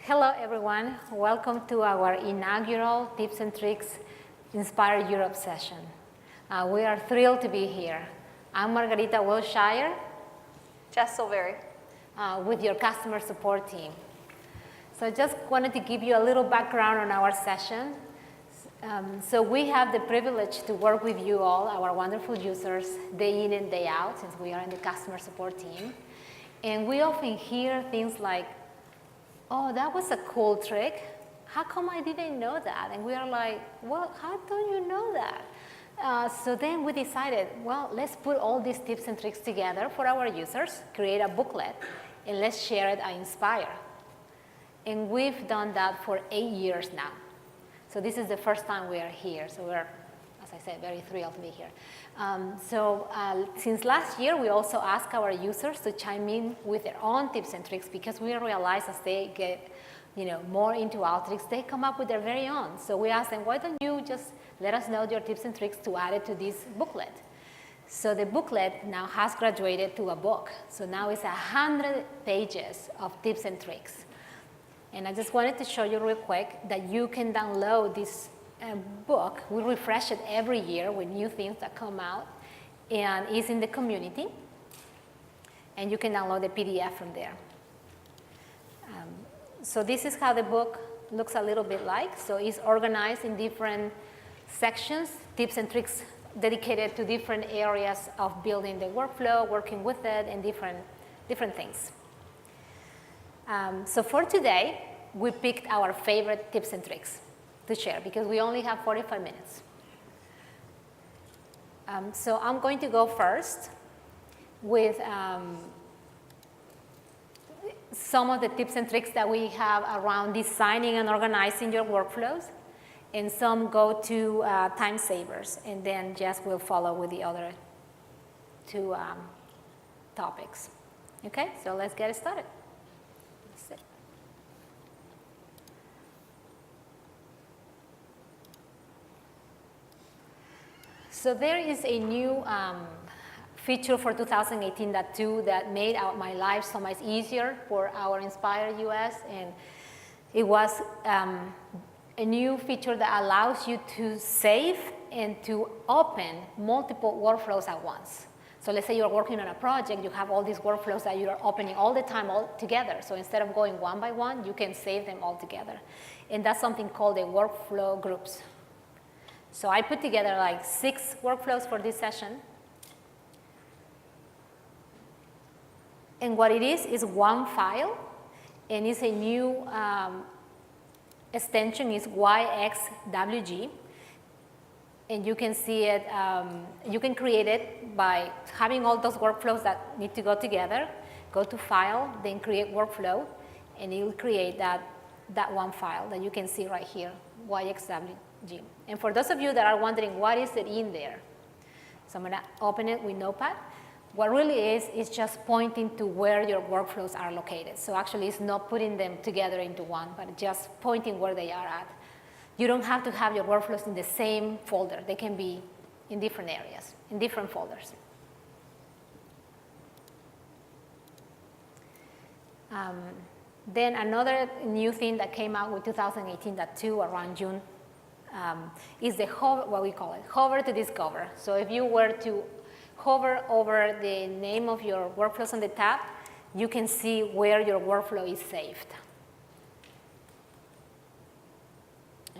Hello, everyone. Welcome to our inaugural Tips and Tricks Inspire Europe session. We are thrilled to be here. I'm Margarita Wilshire. Jess Silveri. With your customer support team. So I just wanted to give you a little background on our session. So we have the privilege to work with you all, our wonderful users, day in and day out, since we are in the customer support team. And we often hear things like, oh, that was a cool trick. How come I didn't know that? And we are like, well, how don't you know that? So then we decided, well, let's put all these tips and tricks together for our users, create a booklet, and let's share it at Inspire. And we've done that for 8 years now. So this is the first time we are here. So we're, as I said, very thrilled to be here. Since last year, we also ask our users to chime in with their own tips and tricks because we realize as they get more into Alteryx, they come up with their very own. So we asked them, why don't you just let us know your tips and tricks to add it to this booklet? So the booklet now has graduated to a book. So now it's 100 pages of tips and tricks. And I just wanted to show you real quick that you can download this book. We refresh it every year with new things that come out, and it's in the community. And you can download the PDF from there. So this is how the book looks a little bit like. So it's organized in different sections, tips and tricks dedicated to different areas of building the workflow, working with it, and different things. So for today, we picked our favorite tips and tricks to share because we only have 45 minutes. So I'm going to go first with some of the tips and tricks that we have around designing and organizing your workflows, and some go to time savers, and then Jess will follow with the other two topics. Okay, so let's get started. So there is a new feature for 2018.2 that made my life so much easier for our Inspire US, and it was a new feature that allows you to save and to open multiple workflows at once. So let's say you're working on a project, you have all these workflows that you're opening all the time all together. So instead of going one by one, you can save them all together. And that's something called the workflow groups. So I put together like 6 workflows for this session. And what it is one file, and it's a new extension, is YXWG. And you can see it, you can create it by having all those workflows that need to go together, go to File, then create Workflow, and it will create that one file that you can see right here, YXWG. And for those of you that are wondering what is it in there, so I'm going to open it with Notepad. What really is just pointing to where your workflows are located. So actually it's not putting them together into one, but just pointing where they are at. You don't have to have your workflows in the same folder. They can be in different areas, in different folders. Then another new thing that came out with 2018.2 around June is the what we call it, hover to discover. So if you were to hover over the name of your workflows on the tab, you can see where your workflow is saved.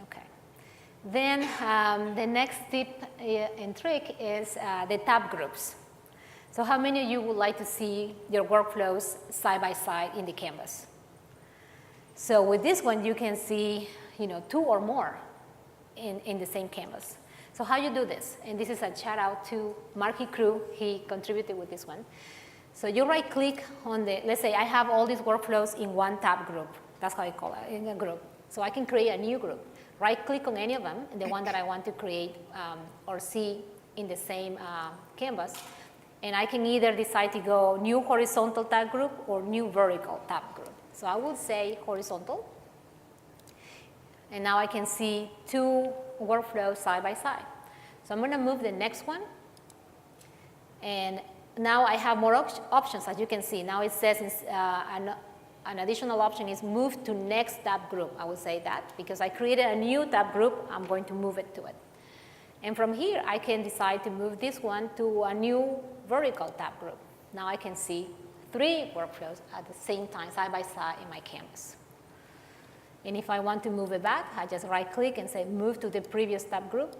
Okay. Then the next tip and trick is the tab groups. So how many of you would like to see your workflows side by side in the canvas? So with this one, you can see 2 or more in the same canvas. So how you do this? And this is a shout out to Marky Crew. He contributed with this one. So you right click on let's say I have all these workflows in one tab group. That's how I call it, in a group. So I can create a new group. Right click on any of them, the one that I want to create or see in the same canvas. And I can either decide to go new horizontal tab group or new vertical tab group. So I will say horizontal. And now I can see 2 workflows side by side. So I'm going to move the next one. And now I have more options, as you can see. Now it says an additional option is move to next tab group. I would say that because I created a new tab group, I'm going to move it to it. And from here, I can decide to move this one to a new vertical tab group. Now I can see 3 workflows at the same time, side by side in my canvas. And if I want to move it back, I just right click and say move to the previous tab group,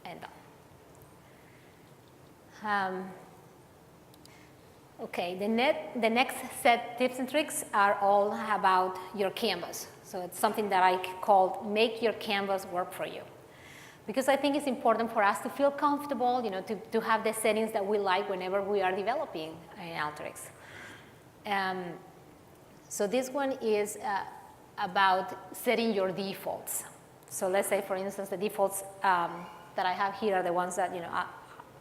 and done. Okay, the next set tips and tricks are all about your canvas. So it's something that I call make your canvas work for you. Because I think it's important for us to feel comfortable, to have the settings that we like whenever we are developing in Alteryx. So this one is about setting your defaults. So let's say, for instance, the defaults that I have here are the ones that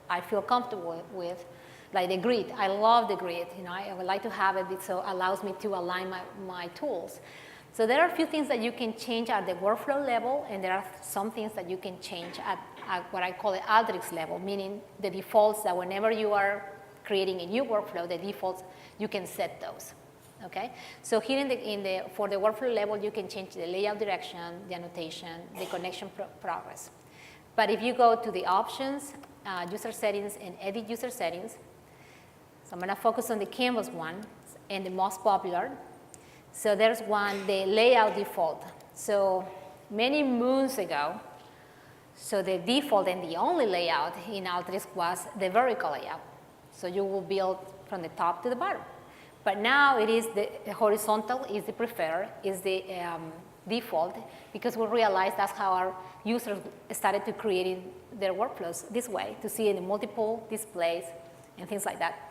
I feel comfortable with, like the grid. I love the grid. I would like to have it so it allows me to align my tools. So there are a few things that you can change at the workflow level, and there are some things that you can change at what I call the Alteryx level, meaning the defaults that whenever you are creating a new workflow, the defaults, you can set those. Okay? So here for the workflow level, you can change the layout direction, the annotation, the connection progress. But if you go to the options, user settings, and edit user settings, so I'm going to focus on the canvas one and the most popular. So there's one, the layout default. So many moons ago, so the default and the only layout in Alteryx was the vertical layout. So you will build from the top to the bottom. But now it is the horizontal is the preferred, is the default, because we realized that's how our users started to create their workflows this way, to see it in multiple displays and things like that.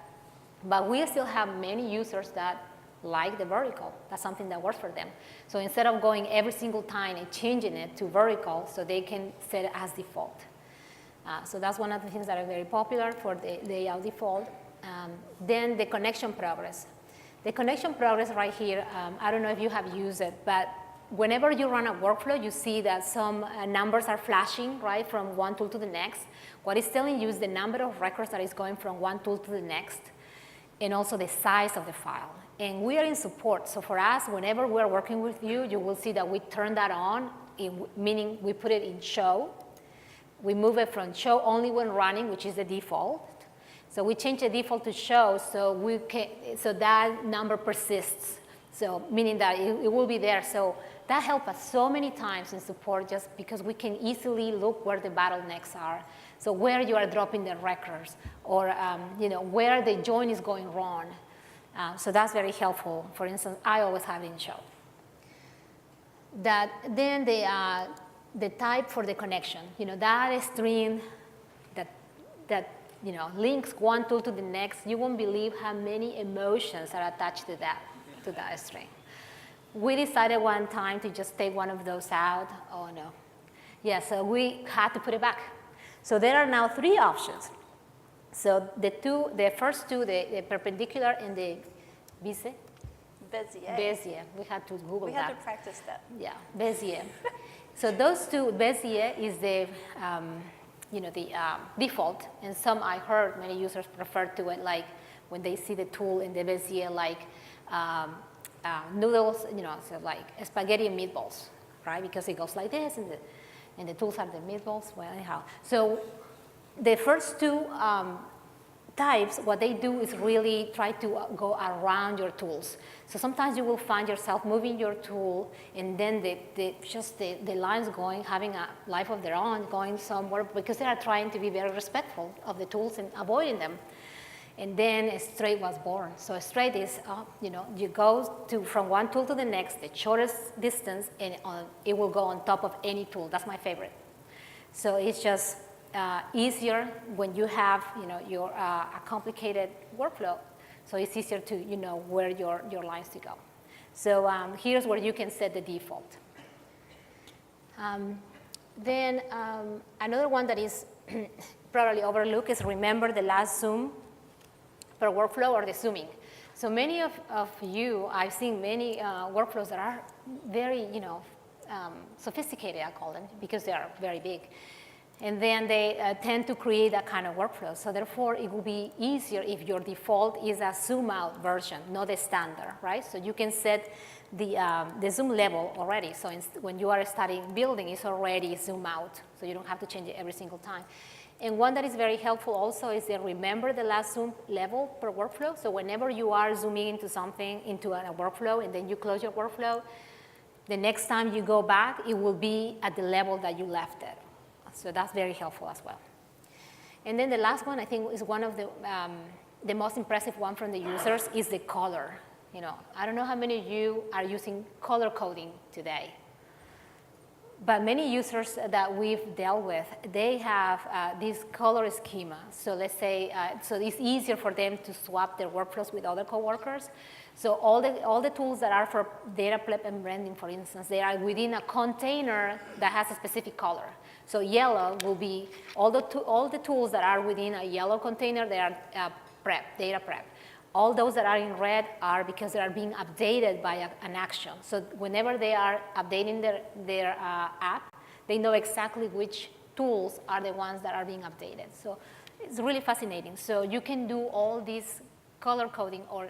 But we still have many users that like the vertical. That's something that works for them. So instead of going every single time and changing it to vertical, so they can set it as default. So that's one of the things that are very popular for the layout default. Then the connection progress. The connection progress right here, I don't know if you have used it, but whenever you run a workflow, you see that some numbers are flashing, right, from one tool to the next. What it's telling you is the number of records that is going from one tool to the next, and also the size of the file. And we are in support. So for us, whenever we're working with you, you will see that we turn that on, meaning we put it in show. We move it from show only when running, which is the default. So we change the default to show so that number persists. So meaning that it will be there. So that helps us so many times in support just because we can easily look where the bottlenecks are. So where you are dropping the records or where the join is going wrong. So that's very helpful. For instance, I always have it in show. Then the type for the connection, that string that links one tool to the next, you won't believe how many emotions are attached to that string. We decided one time to just take one of those out. Oh no. Yeah, so we had to put it back. So there are now 3 options. So the first two, the perpendicular and the Bezier. Bezier. We had to Google that. We had to practice that. Yeah, Bezier. So those two, Bezier is the default, and some I heard many users refer to it like when they see the tool in the Bezier like noodles, so like spaghetti and meatballs, right? Because it goes like this, and the tools are the meatballs. Well, anyhow, so the first 2 types, what they do is really try to go around your tools. So sometimes you will find yourself moving your tool, and then the lines having a life of their own, going somewhere, because they are trying to be very respectful of the tools and avoiding them. And then straight was born. So straight is, you go from one tool to the next, the shortest distance, and it will go on top of any tool. That's my favorite. So it's just easier when you have, a complicated workflow. So it's easier to, where your lines to go. So here's where you can set the default. Then another one that is probably overlooked is remember the last zoom per workflow or the zooming. So many of you, I've seen many workflows that are very, sophisticated, I call them, because they are very big. And then they tend to create that kind of workflow. So therefore, it will be easier if your default is a zoom out version, not the standard, right? So you can set the zoom level already. So when you are starting building, it's already zoom out. So you don't have to change it every single time. And one that is very helpful also is that remember the last zoom level per workflow. So whenever you are zooming into something, into a workflow, and then you close your workflow, the next time you go back, it will be at the level that you left it. So that's very helpful as well. And then the last one, I think, is one of the most impressive one from the users is the color. You know, I don't know how many of you are using color coding today. But many users that we've dealt with, they have this color schema. So let's say, so it's easier for them to swap their workflows with other coworkers. So all the tools that are for data prep and branding, for instance, they are within a container that has a specific color. So yellow will be all the tools that are within a yellow container, they are data prep. All those that are in red are because they are being updated by an action. So whenever they are updating their app, they know exactly which tools are the ones that are being updated. So it's really fascinating. So you can do all this color coding, or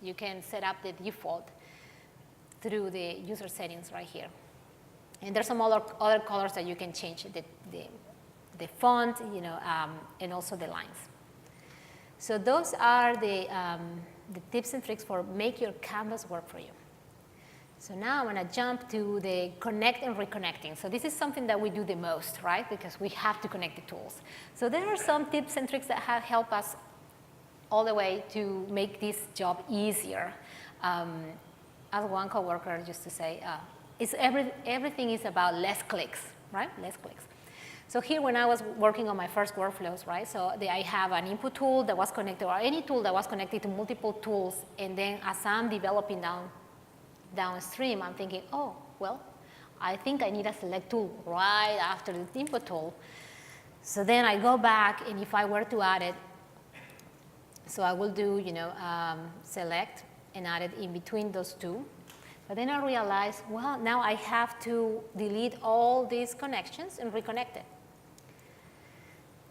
you can set up the default through the user settings right here. And there's some other colors that you can change, the font, and also the lines. So those are the tips and tricks for make your canvas work for you. So now I'm going to jump to the connect and reconnecting. So this is something that we do the most, right? Because we have to connect the tools. So there are some tips and tricks that have helped us all the way to make this job easier. As one coworker used to say, everything is about less clicks, right? Less clicks. So here, when I was working on my first workflows, right? So I have an input tool that was connected, or any tool that was connected to multiple tools, and then as I'm developing downstream, I'm thinking, oh, well, I think I need a select tool right after the input tool. So then I go back, and if I were to add it, so I will do, select and add it in between those two. But then I realized, well, now I have to delete all these connections and reconnect it.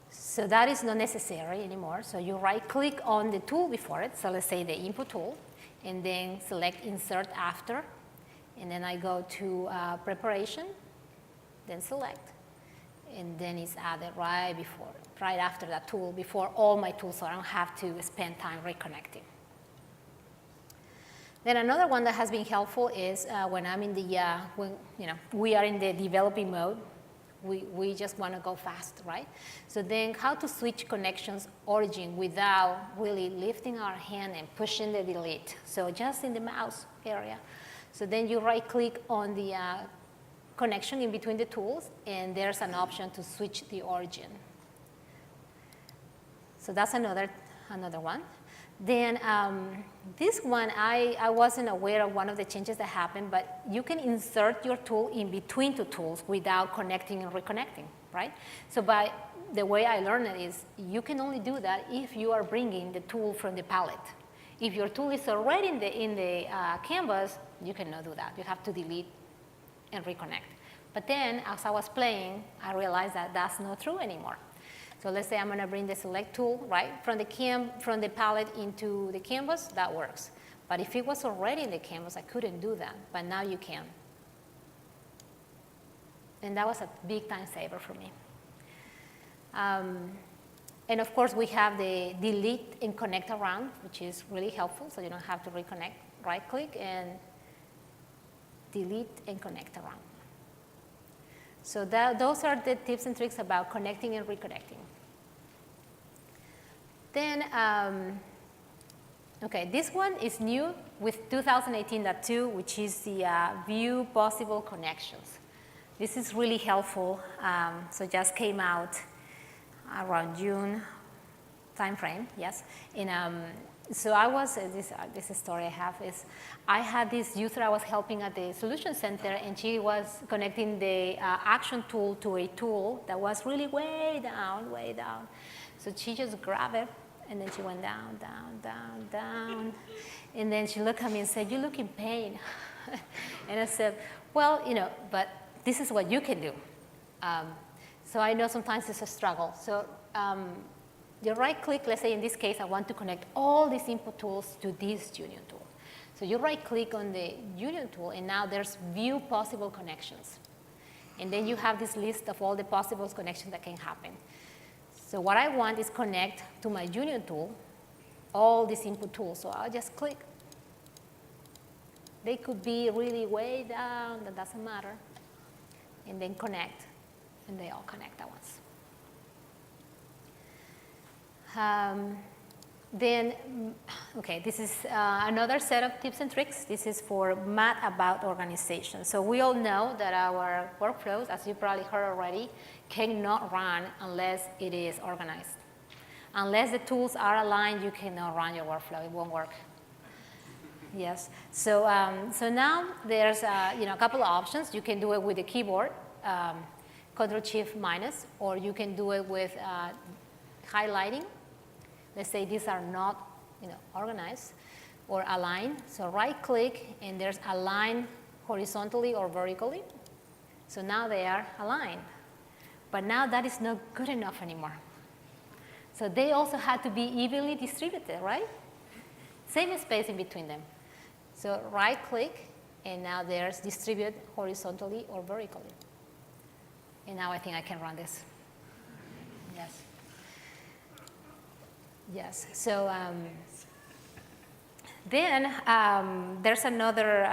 So that is not necessary anymore. So you right-click on the tool before it. So let's say the input tool, and then select insert after. And then I go to preparation, then select. And then it's added right after that tool, before all my tools, so I don't have to spend time reconnecting. Then another one that has been helpful is when I'm in we are in the developing mode, we just want to go fast, right? So then how to switch connections origin without really lifting our hand and pushing the delete. So just in the mouse area. So then you right-click on the connection in between the tools, and there's an option to switch the origin. So that's another one. Then this one, I wasn't aware of one of the changes that happened, but you can insert your tool in between two tools without connecting and reconnecting, right? So by the way I learned it is you can only do that if you are bringing the tool from the palette. If your tool is already in the canvas, you cannot do that. You have to delete and reconnect. But then as I was playing, I realized that that's not true anymore. So let's say I'm going to bring the select tool, right, from the palette into the canvas, that works. But if it was already in the canvas, I couldn't do that, but now you can. And that was a big time saver for me. And of course, we have the delete and connect around, which is really helpful, so you don't have to reconnect. Right-click and delete and connect around. So those are the tips and tricks about connecting and reconnecting. Then, okay, this one is new with 2018.2, which is the view possible connections. This is really helpful. So just came out around June timeframe, yes. And so I was, this story I have is, I had this user I was helping at the solution center, and she was connecting the action tool to a tool that was really way down, way down. So she just grabbed it, and then she went down, down, down, down. And then she looked at me and said, "You look in pain." And I said, well, but this is what you can do. So I know sometimes it's a struggle. So you right click, let's say in this case, I want to connect all these input tools to this union tool. So you right click on the union tool, and now there's view possible connections. And then you have this list of all the possible connections that can happen. So what I want is connect to my union tool all these input tools. So I'll just click. They could be really way down, that doesn't matter. And then connect, and they all connect at once. Okay, this is another set of tips and tricks. This is for math about organization. So we all know that our workflows, as you probably heard already, cannot run unless it is organized. Unless the tools are aligned, you cannot run your workflow. It won't work. Yes. So now there's a couple of options. You can do it with the keyboard, Ctrl-Shift-, or you can do it with highlighting. Let's say these are not organized or aligned. So right-click, and there's align horizontally or vertically. So now they are aligned. But now that is not good enough anymore. So they also had to be evenly distributed, right? Same space in between them. So right-click, and now there's distribute horizontally or vertically. And now I think I can run this. Yes. Yes. So then there's another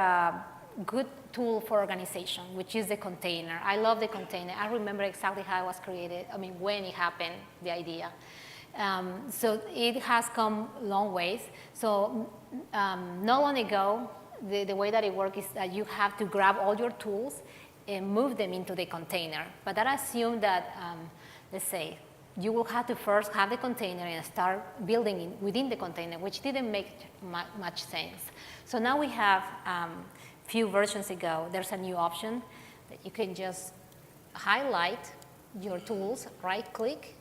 good tool for organization, which is the container. I love the container. I remember exactly how it was created, when it happened, the idea. So it has come long ways. So not long ago, the way that it works is that you have to grab all your tools and move them into the container. But that assumes that, let's say, you will have to first have the container and start building it within the container, which didn't make much sense. So now we have, few versions ago, there's a new option that you can just highlight your tools, right-click,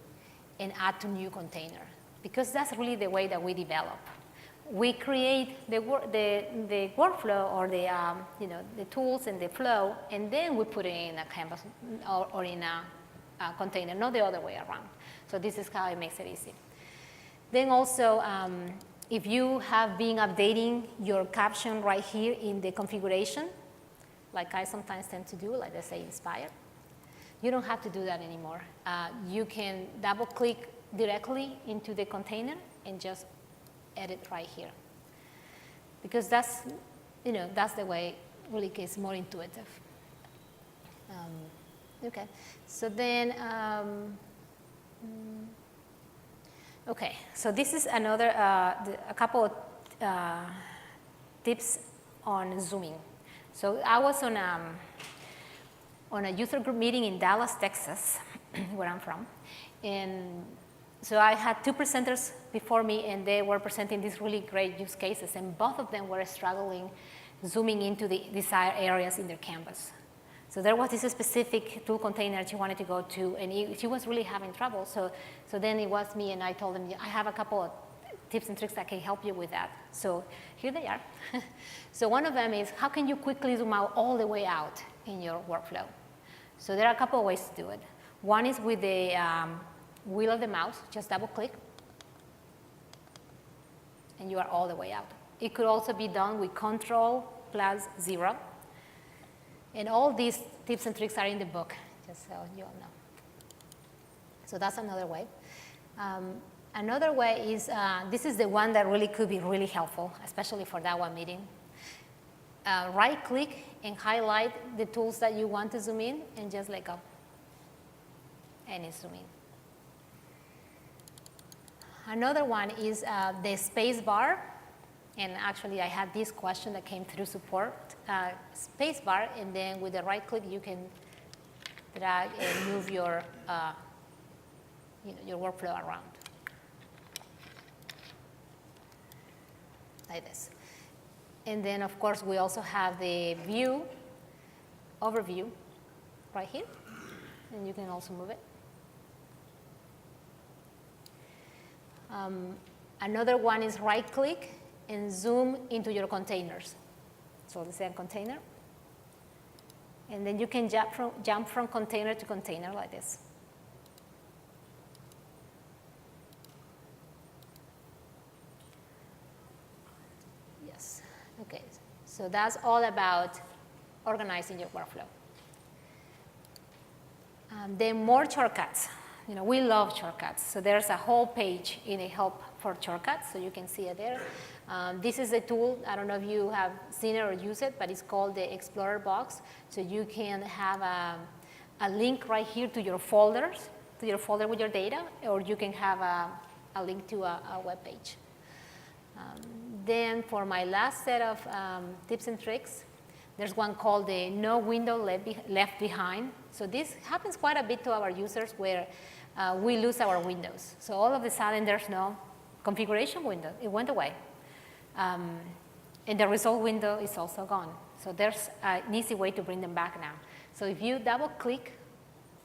and add to new container. Because that's really the way that we develop. We create the workflow or the tools and the flow, and then we put it in a canvas or in a container, not the other way around. So this is how it makes it easy. Then also, if you have been updating your caption right here in the configuration, like I sometimes tend to do, like let's say Inspire, you don't have to do that anymore. You can double click directly into the container and just edit right here. Because that's the way it really gets more intuitive. Okay, so then, okay, so this is another, a couple of tips on zooming. So I was on a user group meeting in Dallas, Texas, where I'm from, and so I had two presenters before me, and they were presenting these really great use cases, and both of them were struggling zooming into the desired areas in their canvas. So there was this specific tool container she wanted to go to, and she was really having trouble. So then it was me, and I told them, I have a couple of tips and tricks that can help you with that. So here they are. So one of them is, how can you quickly zoom out all the way out in your workflow? So there are a couple of ways to do it. One is with the wheel of the mouse, just double click, and you are all the way out. It could also be done with Ctrl+0. And all these tips and tricks are in the book, just so you all know. So that's another way. Another way is, this is the one that really could be really helpful, especially for that one meeting. Right-click and highlight the tools that you want to zoom in, and just let go. And it's zoom in. Another one is the space bar. And actually, I had this question that came through support. Space bar, and then with the right click, you can drag and move your workflow around. Like this. And then, of course, we also have the view, overview, right here. And you can also move it. Another one is right-click and zoom into your containers. So let's say a container. And then you can jump from container to container like this. So that's all about organizing your workflow. Then more shortcuts. We love shortcuts. So there's a whole page in the help for shortcuts, so you can see it there. This is a tool, I don't know if you have seen it or used it, but it's called the Explorer box. So you can have a link right here to your folders, to your folder with your data, or you can have a link to a web page. Then for my last set of tips and tricks, there's one called the no window left behind. So this happens quite a bit to our users where we lose our windows. So all of a sudden there's no configuration window. It went away. And the result window is also gone. So there's an easy way to bring them back now. So if you double click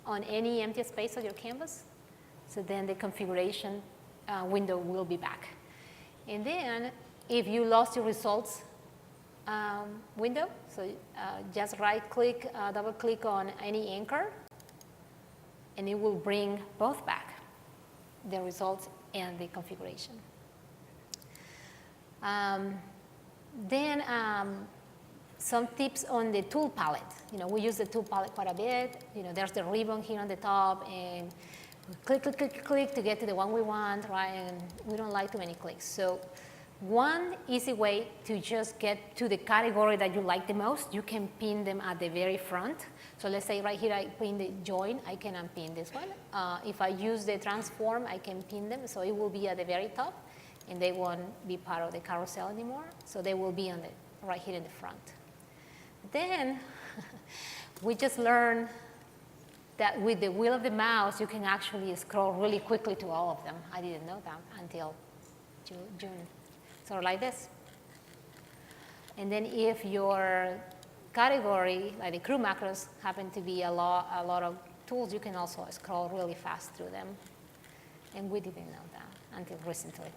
on any empty space on your canvas, so then the configuration window will be back. And then if you lost your results window, so just right click, double click on any anchor, and it will bring both back, the results and the configuration. Then some tips on the tool palette. We use the tool palette quite a bit. There's the ribbon here on the top, and click, click, click, click to get to the one we want, right? And we don't like too many clicks. So one easy way to just get to the category that you like the most, you can pin them at the very front. So let's say right here I pin the join, I can unpin this one. If I use the transform, I can pin them, so it will be at the very top, and they won't be part of the carousel anymore. So they will be on the right here in the front. Then we just learned that with the wheel of the mouse, you can actually scroll really quickly to all of them. I didn't know that until June. So like this. And then if your category, like the crew macros, happen to be a lot of tools, you can also scroll really fast through them. And we didn't know that until recently.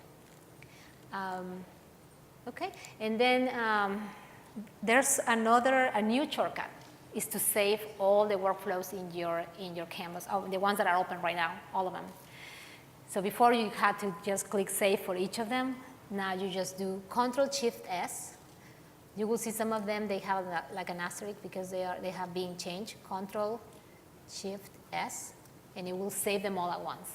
Okay, and then there's a new shortcut, is to save all the workflows in your canvas, the ones that are open right now, all of them. So before you had to just click save for each of them. Now you just do Control-Shift-S. You will see some of them, they have like an asterisk because they have been changed. Control-Shift-S, and it will save them all at once.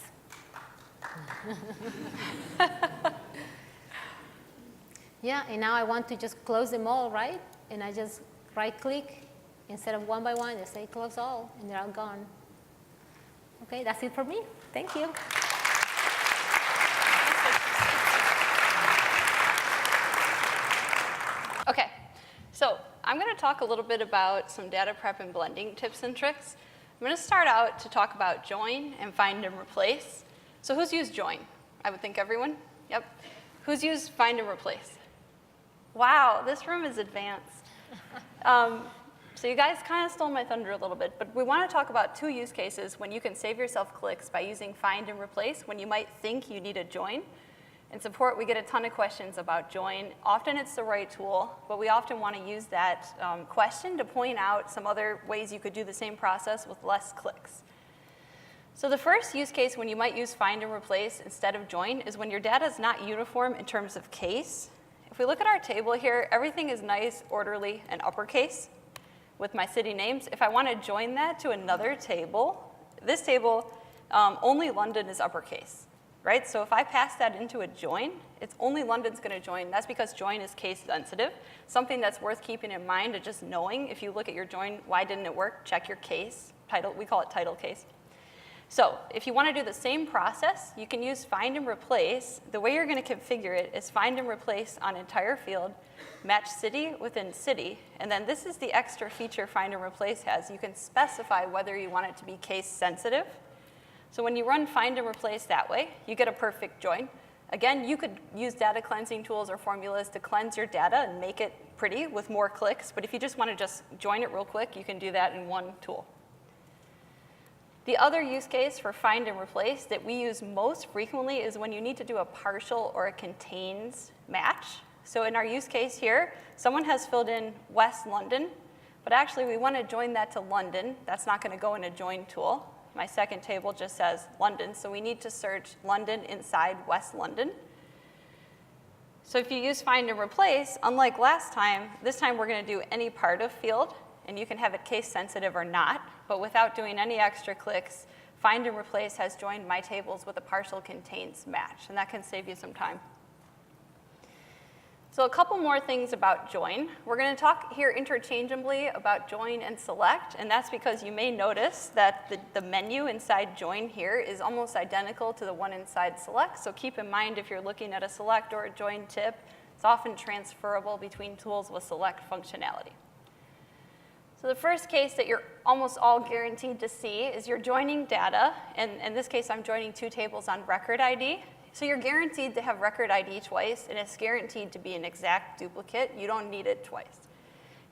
Yeah, and now I want to just close them all, right? And I just right-click. Instead of one by one, I say close all, and they're all gone. Okay, that's it for me. Thank you. Okay, so I'm going to talk a little bit about some data prep and blending tips and tricks. I'm going to start out to talk about join and find and replace. So who's used join? I would think everyone. Yep. Who's used find and replace? Wow, this room is advanced. So you guys kind of stole my thunder a little bit, but we want to talk about two use cases when you can save yourself clicks by using find and replace when you might think you need a join. In support, we get a ton of questions about join. Often it's the right tool, but we often want to use that question to point out some other ways you could do the same process with less clicks. So the first use case when you might use find and replace instead of join is when your data is not uniform in terms of case. If we look at our table here, everything is nice, orderly, and uppercase with my city names. If I want to join that to another table, this table, only London is uppercase. Right? So if I pass that into a join, it's only London's going to join. That's because join is case sensitive. Something that's worth keeping in mind and just knowing, if you look at your join, why didn't it work? Check your case. Title, we call it title case. So if you want to do the same process, you can use find and replace. The way you're going to configure it is find and replace on entire field, match city within city, and then this is the extra feature find and replace has. You can specify whether you want it to be case sensitive. So when you run find and replace that way, you get a perfect join. Again, you could use data cleansing tools or formulas to cleanse your data and make it pretty with more clicks, but if you just want to just join it real quick, you can do that in one tool. The other use case for find and replace that we use most frequently is when you need to do a partial or a contains match. So in our use case here, someone has filled in West London, but actually we want to join that to London. That's not going to go in a join tool. My second table just says London, so we need to search London inside West London. So if you use find and replace, unlike last time, this time we're going to do any part of field, and you can have it case sensitive or not, but without doing any extra clicks, find and replace has joined my tables with a partial contains match, and that can save you some time. So a couple more things about join. We're going to talk here interchangeably about join and select, and that's because you may notice that the menu inside join here is almost identical to the one inside select. So keep in mind if you're looking at a select or a join tip, it's often transferable between tools with select functionality. So the first case that you're almost all guaranteed to see is you're joining data, and in this case I'm joining two tables on record ID. So you're guaranteed to have record ID twice, and it's guaranteed to be an exact duplicate. You don't need it twice.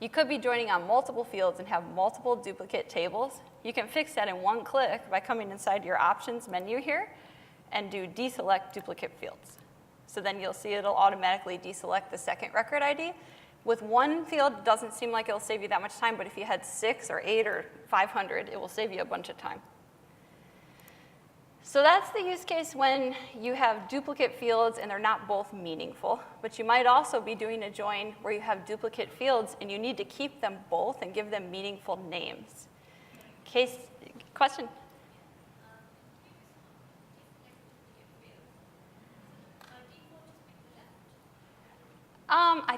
You could be joining on multiple fields and have multiple duplicate tables. You can fix that in one click by coming inside your options menu here and do deselect duplicate fields. So then you'll see it'll automatically deselect the second record ID. With one field, it doesn't seem like it'll save you that much time, but if you had 6 or 8 or 500, it will save you a bunch of time. So that's the use case when you have duplicate fields and they're not both meaningful. But you might also be doing a join where you have duplicate fields and you need to keep them both and give them meaningful names. Question? I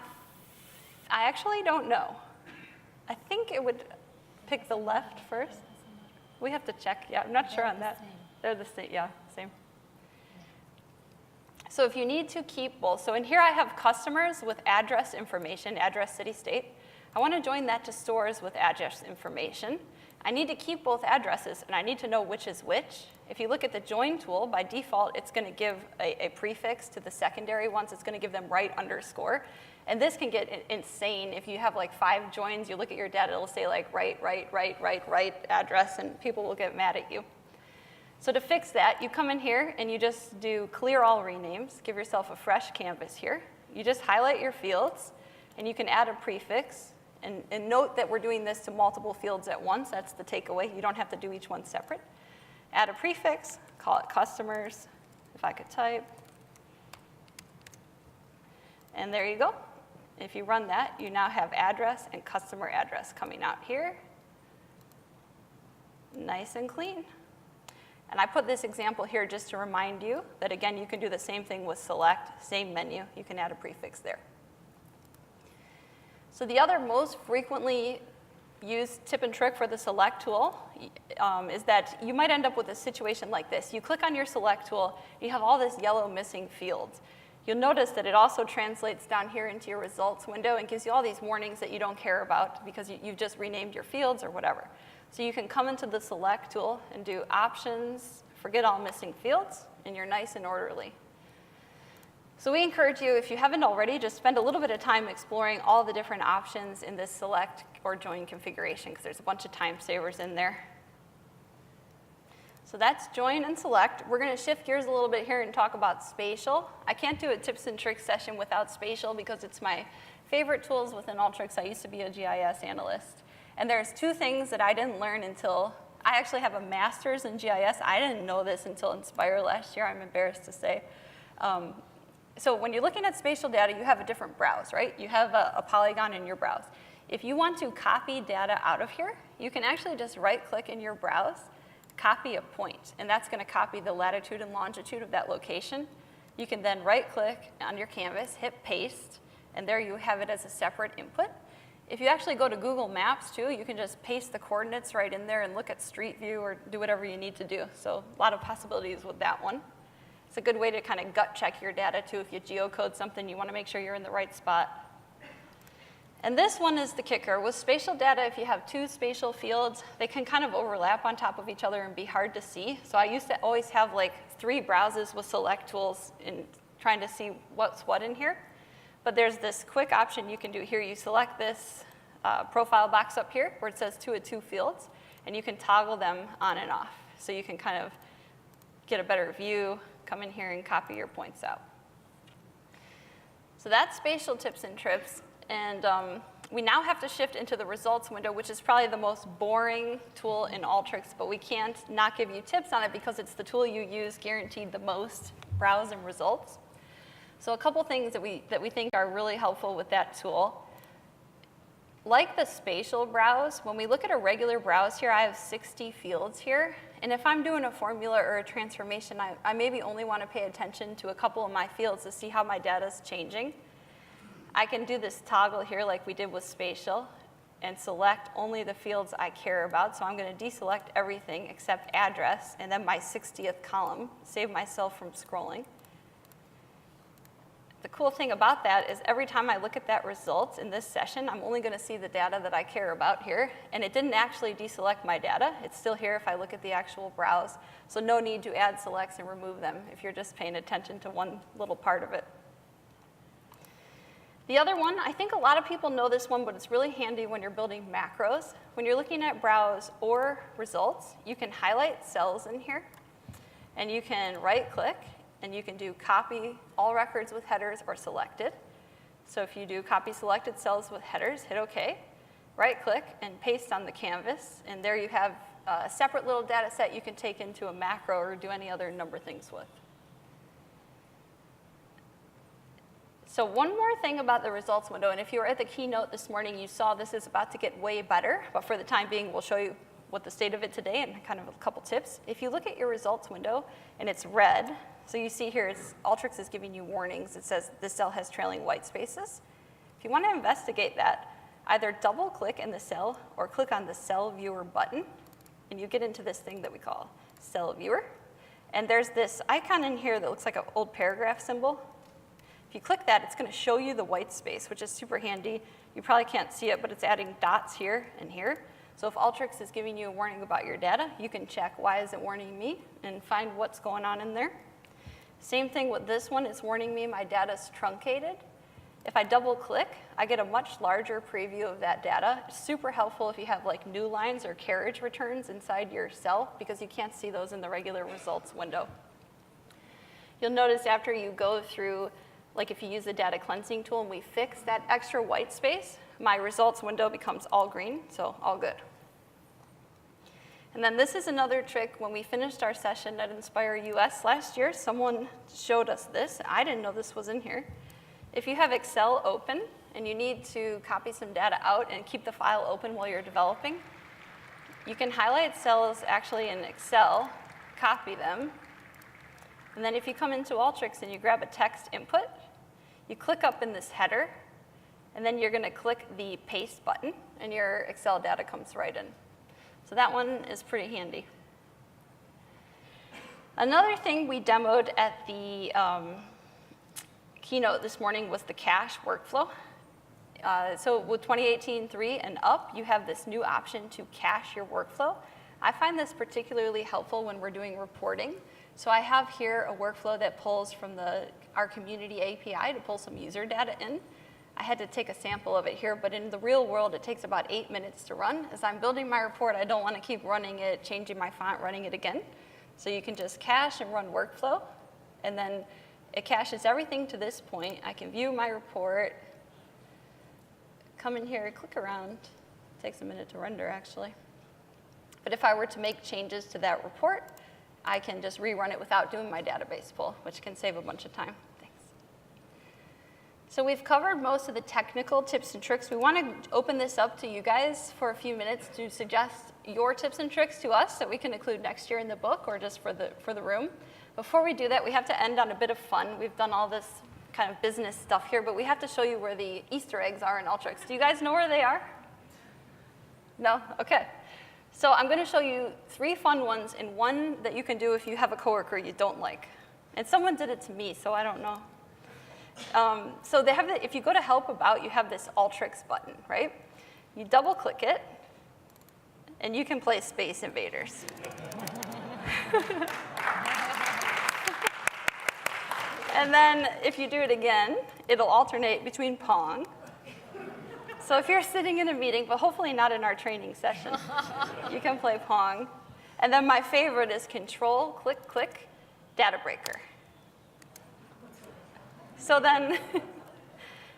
actually don't know. I think it would pick the left first. We have to check. Yeah, I'm not sure on that. They're the same, yeah, same. So if you need to keep both, so in here I have customers with address information, address, city, state. I want to join that to stores with address information. I need to keep both addresses, and I need to know which is which. If you look at the join tool, by default, it's going to give a prefix to the secondary ones. It's going to give them right underscore. And this can get insane. If you have like 5 joins, you look at your data, it'll say like right address, and people will get mad at you. So to fix that, you come in here and you just do clear all renames. Give yourself a fresh canvas here. You just highlight your fields, and you can add a prefix. And note that we're doing this to multiple fields at once. That's the takeaway. You don't have to do each one separate. Add a prefix, call it customers, if I could type. And there you go. If you run that, you now have address and customer address coming out here. Nice and clean. And I put this example here just to remind you that, again, you can do the same thing with select, same menu. You can add a prefix there. So the other most frequently used tip and trick for the select tool is that you might end up with a situation like this. You click on your select tool, you have all this yellow missing fields. You'll notice that it also translates down here into your results window and gives you all these warnings that you don't care about because you've just renamed your fields or whatever. So you can come into the select tool and do options, forget all missing fields, and you're nice and orderly. So we encourage you, if you haven't already, just spend a little bit of time exploring all the different options in this select or join configuration, because there's a bunch of time savers in there. So that's join and select. We're going to shift gears a little bit here and talk about spatial. I can't do a tips and tricks session without spatial because it's my favorite tools within Alteryx. I used to be a GIS analyst. And there's 2 things that I didn't learn until, I actually have a master's in GIS. I didn't know this until Inspire last year, I'm embarrassed to say. So when you're looking at spatial data, you have a different browse, right? You have a polygon in your browse. If you want to copy data out of here, you can actually just right-click in your browse, copy a point, and that's going to copy the latitude and longitude of that location. You can then right-click on your canvas, hit paste, and there you have it as a separate input. If you actually go to Google Maps, too, you can just paste the coordinates right in there and look at Street View or do whatever you need to do. So a lot of possibilities with that one. It's a good way to kind of gut check your data, too. If you geocode something, you want to make sure you're in the right spot. And this one is the kicker. With spatial data, if you have 2 spatial fields, they can kind of overlap on top of each other and be hard to see. So I used to always have like 3 browses with select tools in trying to see what's what in here. But there's this quick option you can do here. You select this profile box up here where it says 2 of 2 fields, and you can toggle them on and off. So you can kind of get a better view, come in here and copy your points out. So that's spatial tips and tricks. And we now have to shift into the results window, which is probably the most boring tool in Alteryx, but we can't not give you tips on it because it's the tool you use guaranteed the most, browse and results. So a couple things that we think are really helpful with that tool. Like the spatial browse, when we look at a regular browse here, I have 60 fields here. And if I'm doing a formula or a transformation, I maybe only want to pay attention to a couple of my fields to see how my data is changing. I can do this toggle here like we did with spatial and select only the fields I care about. So I'm going to deselect everything except address and then my 60th column, save myself from scrolling. The cool thing about that is every time I look at that result in this session, I'm only going to see the data that I care about here. And it didn't actually deselect my data. It's still here if I look at the actual browse. So no need to add selects and remove them if you're just paying attention to one little part of it. The other one, I think a lot of people know this one, but it's really handy when you're building macros. When you're looking at browse or results, you can highlight cells in here. And you can right-click. And you can do copy all records with headers or selected. So if you do copy selected cells with headers, hit OK. Right-click and paste on the canvas. And there you have a separate little data set you can take into a macro or do any other number things with. So one more thing about the results window. And if you were at the keynote this morning, you saw this is about to get way better. But for the time being, we'll show you what the state of it today and kind of a couple tips. If you look at your results window and it's red, so you see here, Alteryx is giving you warnings. It says this cell has trailing white spaces. If you want to investigate that, either double-click in the cell or click on the Cell Viewer button, and you get into this thing that we call Cell Viewer. And there's this icon in here that looks like an old paragraph symbol. If you click that, it's going to show you the white space, which is super handy. You probably can't see it, but it's adding dots here and here. So if Alteryx is giving you a warning about your data, you can check why is it warning me and find what's going on in there. Same thing with this one, it's warning me my data's truncated. If I double click, I get a much larger preview of that data. It's super helpful if you have like new lines or carriage returns inside your cell because you can't see those in the regular results window. You'll notice after you go through, like if you use the data cleansing tool and we fix that extra white space, my results window becomes all green, so all good. And then this is another trick. When we finished our session at Inspire US last year, someone showed us this. I didn't know this was in here. If you have Excel open and you need to copy some data out and keep the file open while you're developing, you can highlight cells actually in Excel, copy them, and then if you come into Alteryx and you grab a text input, you click up in this header, and then you're going to click the paste button, and your Excel data comes right in. So that one is pretty handy. Another thing we demoed at the keynote this morning was the cache workflow. So with 2018-3 and up, you have this new option to cache your workflow. I find this particularly helpful when we're doing reporting. So I have here a workflow that pulls from our community API to pull some user data in. I had to take a sample of it here, but in the real world, it takes about 8 minutes to run. As I'm building my report, I don't want to keep running it, changing my font, running it again. So you can just cache and run workflow, and then it caches everything to this point. I can view my report, come in here, click around. It takes a minute to render, actually. But if I were to make changes to that report, I can just rerun it without doing my database pull, which can save a bunch of time. So we've covered most of the technical tips and tricks. We want to open this up to you guys for a few minutes to suggest your tips and tricks to us that we can include next year in the book or just for the room. Before we do that, we have to end on a bit of fun. We've done all this kind of business stuff here, but we have to show you where the Easter eggs are in Alteryx. Do you guys know where they are? No? OK. So I'm going to show you 3 fun ones and one that you can do if you have a coworker you don't like. And someone did it to me, so I don't know. So they have if you go to Help About, you have this Alteryx button, right? You double click it, and you can play Space Invaders. And then if you do it again, it'll alternate between Pong. So if you're sitting in a meeting, but hopefully not in our training session, you can play Pong. And then my favorite is Control, click, click, Data Breaker. So then,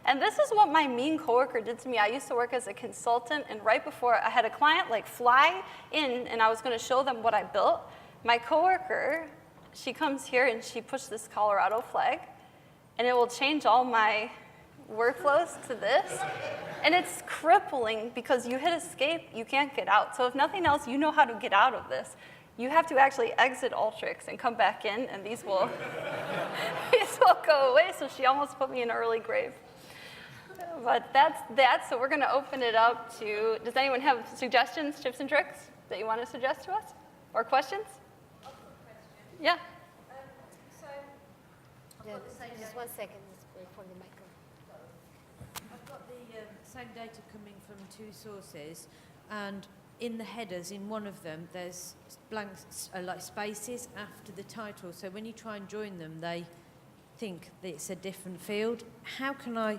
and this is what my mean coworker did to me. I used to work as a consultant, and right before I had a client like fly in, and I was going to show them what I built. My coworker, she comes here and she pushed this Colorado flag, and it will change all my workflows to this. And it's crippling because you hit escape, you can't get out. So if nothing else, you know how to get out of this. You have to actually exit Alteryx and come back in, and these will, these will go away. So she almost put me in an early grave. But that's that. So we're going to open it up to, does anyone have suggestions, tips, and tricks that you want to suggest to us? Or questions? Yeah. Just 1 second, let's wait for the microphone. I've got the same data coming from 2 sources, and in the headers, in one of them, there's blanks, like spaces after the title. So when you try and join them, they think that it's a different field. How can I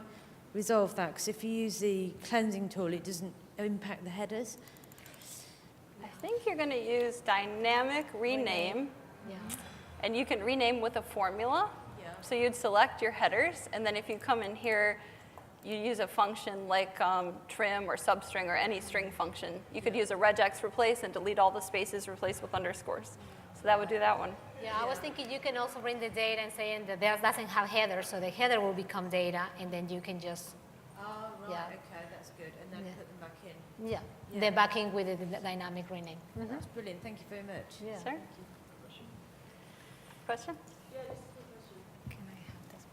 resolve that? Because if you use the cleansing tool, it doesn't impact the headers. I think you're going to use dynamic rename. Yeah. And you can rename with a formula. Yeah. So you'd select your headers, and then if you come in here, you use a function like trim or substring or any string function. You could use a regex replace and delete all the spaces, replace with underscores. So that would do that one. Yeah, I was thinking you can also bring the data and saying that there doesn't have header, so the header will become data, and then you can just, Oh, right, Yeah. okay, that's good. And then Yeah. put them back in. yeah, Yeah. the backing with the dynamic rename. That's brilliant. Thank you very much. Yeah. Sir? Question? Can I have this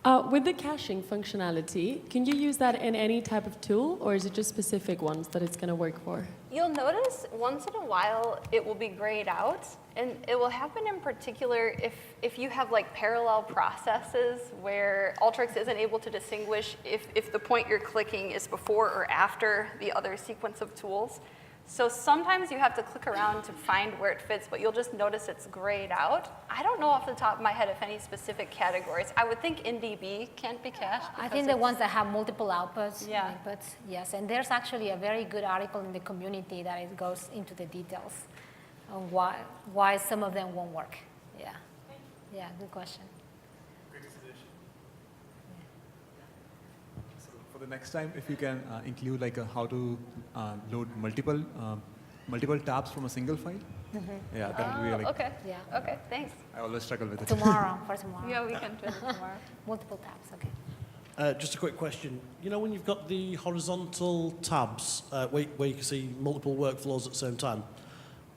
one? With the caching functionality, can you use that in any type of tool, or is it just specific ones that it's going to work for? You'll notice once in a while it will be grayed out, and it will happen in particular if you have like parallel processes where Alteryx isn't able to distinguish if the point you're clicking is before or after the other sequence of tools. So sometimes you have to click around to find where it fits, but you'll just notice it's grayed out. I don't know off the top of my head if any specific categories. I would think InDB can't be cached. I because think the it's- ones that have multiple outputs, Yeah. inputs, yes. And there's actually a very good article in the community that it goes into the details on why some of them won't work. Yeah. Yeah, good question. Great suggestion. So for the next time, if you can include like how to load multiple tabs from a single file. Yeah, that would be like. Okay. Yeah. Okay, thanks. I always struggle with it. Tomorrow, for tomorrow. Yeah, we can do it tomorrow. Multiple tabs, okay. Just a quick question. You know when you've got the horizontal tabs where you can see multiple workflows at the same time?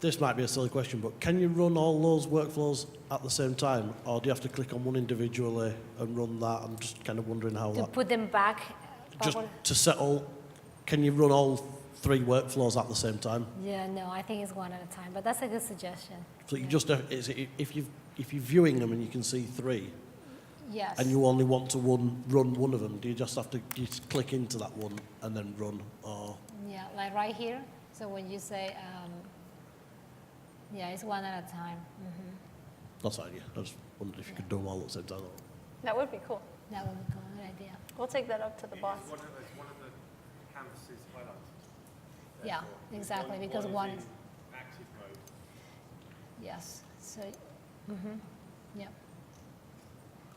This might be a silly question, but can you run all those workflows at the same time? Or do you have to click on one individually and run that? I'm just kind of wondering how To that... put them back. Just backward. to settle, can you run all 3 workflows at the same time? Yeah, no, I think it's one at a time, but that's a good suggestion. So you just, if you're viewing them and you can see 3, Yes. and you only want to run one of them, do you just have to just click into that one and then run? Or Yeah, like right here. So when you say, yeah, it's one at a time. that's the idea. I just wondered if you could do them all at the same time. That would be cool. That would be a good idea. We'll take that up to the boss. One of the canvases highlighted. Yeah, exactly, because one is, Active mode. yes, so, yeah.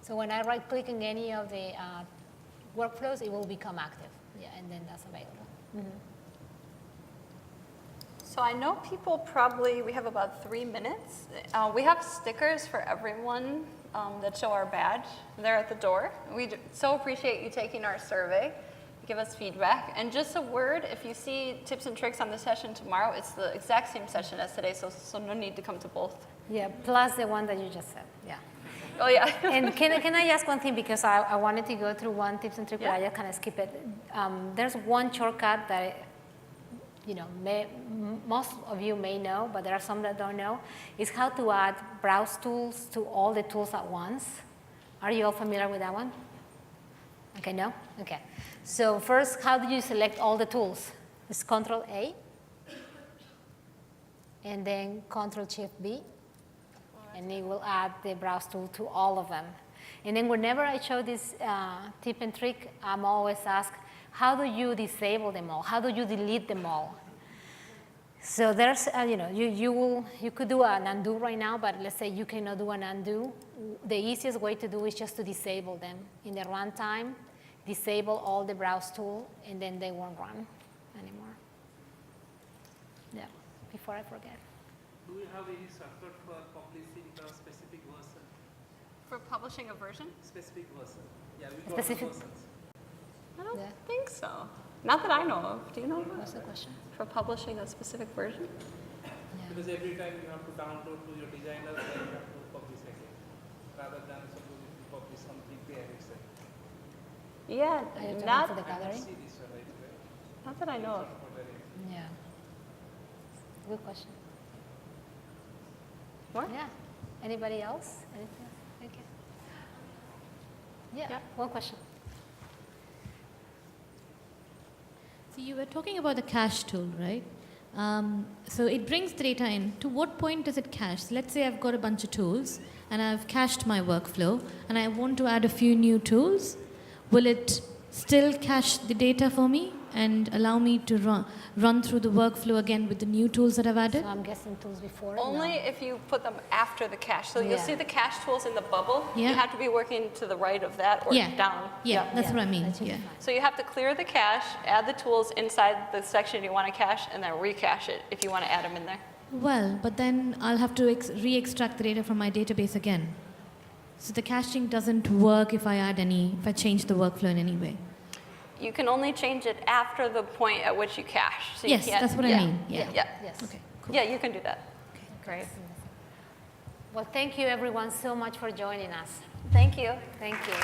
So when I right click on any of the workflows, it will become active. Yeah, and then that's available. So I know people probably, we have about 3 minutes. We have stickers for everyone that show our badge. They're at the door. We so appreciate you taking our survey. Give us feedback. And just a word, if you see tips and tricks on the session tomorrow, it's the exact same session as today, so no need to come to both. Yeah, plus the one that you just said, yeah. Oh, yeah. And can I ask one thing, because I wanted to go through one tips and tricks, but I Yeah. just kind of skip it. There's one shortcut that, you know, most of you may know, but there are some that don't know, is how to add browse tools to all the tools at once. Are you all familiar with that one? Okay, no? Okay. So first, how do you select all the tools? It's Control A, and then Control Shift B, and it will add the browse tool to all of them. And then whenever I show this tip and trick, I'm always asked, how do you disable them all? How do you delete them all? So there's, you know, you could do an undo right now, but let's say you cannot do an undo. The easiest way to do is just to disable them. In the runtime, disable all the browse tool, and then they won't run anymore. Yeah, before I forget. Do we have any software for publishing the specific version? For publishing a version? Specific version. Yeah, we got Specific- versions. I don't Yeah. think so. Not that I know of. Do you know? What's the question? For publishing a specific version? Because every time you have to download to your designer, then you have to publish again. Rather than suppose if you publish something there, it's like, Yeah, Are you talking not, for the gallery? see this one, right? not that I know of. Yeah. Good question. More? Yeah. Anybody else? Anything else? Thank you. Yeah. Yeah. One question. So you were talking about the cache tool, right? So it brings the data in. To what point does it cache? So let's say I've got a bunch of tools and I've cached my workflow and I want to add a few new tools. Will it still cache the data for me and allow me to run through the workflow again with the new tools that I've added? So I'm guessing tools before. Only No. if you put them after the cache. So you'll Yeah. see the cache tools in the bubble. Yeah. You have to be working to the right of that or Yeah. down. Yeah, that's Yeah, what I mean. that should be Yeah. fine. So you have to clear the cache, add the tools inside the section you want to cache, and then recache it if you want to add them in there. Well, but then I'll have to re-extract the data from my database again. So the caching doesn't work if I change the workflow in any way. You can only change it after the point at which you cache. So you Yes, can't- that's what I yeah. mean. Yeah. Yeah. Yes. Okay. Cool. Yeah, you can do that. Great. Well, thank you everyone so much for joining us. Thank you. Thank you.